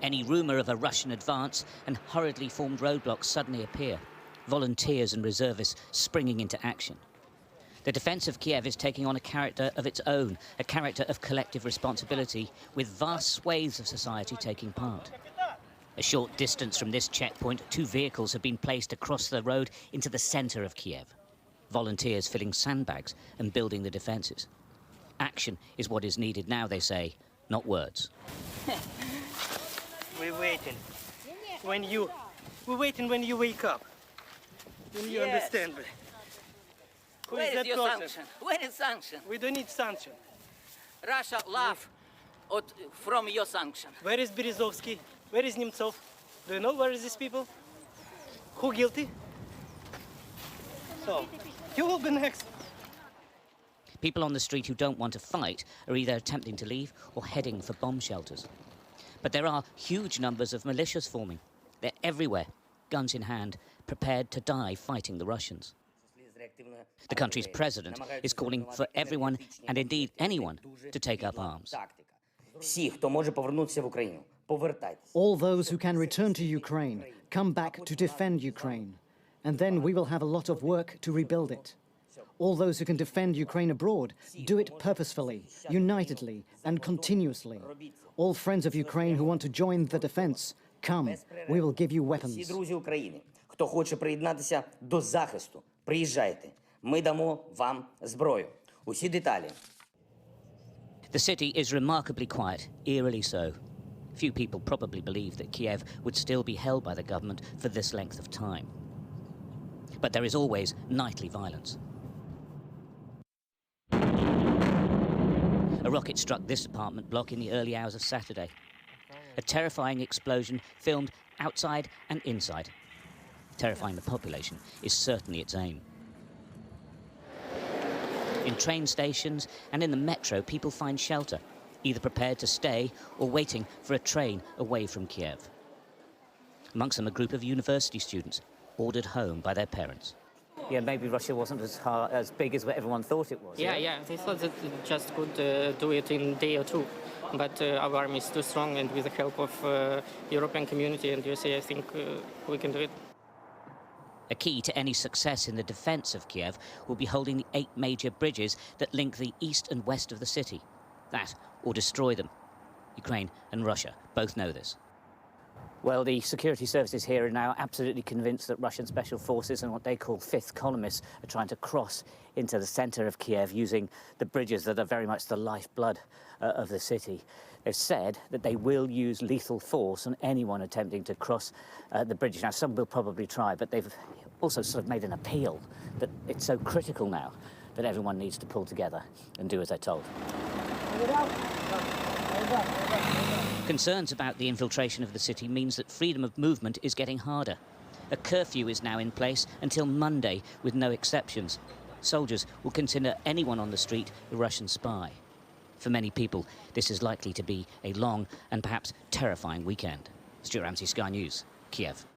Any rumour of a Russian advance and hurriedly formed roadblocks suddenly appear, volunteers and reservists springing into action. The defence of Kiev is taking on a character of its own, a character of collective responsibility, with vast swathes of society taking part. A short distance from this checkpoint, 2 vehicles have been placed across the road into the centre of Kiev. Volunteers filling sandbags and building the defences. Action is what is needed now, they say, not words. We're waiting. We're waiting when you wake up. When you understand. Who Where is is that your person? sanction? Where is sanction? We don't need sanction. Russia laugh from your sanction. Where is Berezovsky? Where is Nemtsov? Do you know where is these people? Who guilty? So, you will be next. People on the street who don't want to fight are either attempting to leave or heading for bomb shelters. But there are huge numbers of militias forming. They're everywhere, guns in hand, prepared to die fighting the Russians. The country's president is calling for everyone, and indeed anyone, to take up arms. All those who can return to Ukraine, come back to defend Ukraine. And then we will have a lot of work to rebuild it. All those who can defend Ukraine abroad, do it purposefully, unitedly and continuously. All friends of Ukraine who want to join the defense, come, we will give you weapons. Всі друзі України, хто хоче приєднатися до захисту, приїжджайте. Ми дамо вам зброю. Усі деталі. The city is remarkably quiet, eerily so. Few people probably believe that Kiev would still be held by the government for this length of time. But there is always nightly violence. A rocket struck this apartment block in the early hours of Saturday. A terrifying explosion filmed outside and inside. Terrifying the population is certainly its aim. In train stations and in the metro, people find shelter, either prepared to stay or waiting for a train away from Kiev. Amongst them, a group of university students ordered home by their parents. Yeah, maybe Russia wasn't as big as what everyone thought it was. Yeah, they thought that just could do it in a day or two. But our army is too strong, and with the help of European community and USA, I think we can do it. A key to any success in the defence of Kiev will be holding the 8 major bridges that link the east and west of the city. That or destroy them. Ukraine and Russia both know this. Well, the security services here are now absolutely convinced that Russian special forces and what they call fifth columnists are trying to cross into the centre of Kiev using the bridges that are very much the lifeblood of the city. They've said that they will use lethal force on anyone attempting to cross the bridges. Now, some will probably try, but they've also sort of made an appeal that it's so critical now that everyone needs to pull together and do as they're told. Concerns about the infiltration of the city means that freedom of movement is getting harder. A curfew is now in place until Monday, with no exceptions. Soldiers will consider anyone on the street a Russian spy. For many people, this is likely to be a long and perhaps terrifying weekend. Stuart Ramsey, Sky News, Kiev.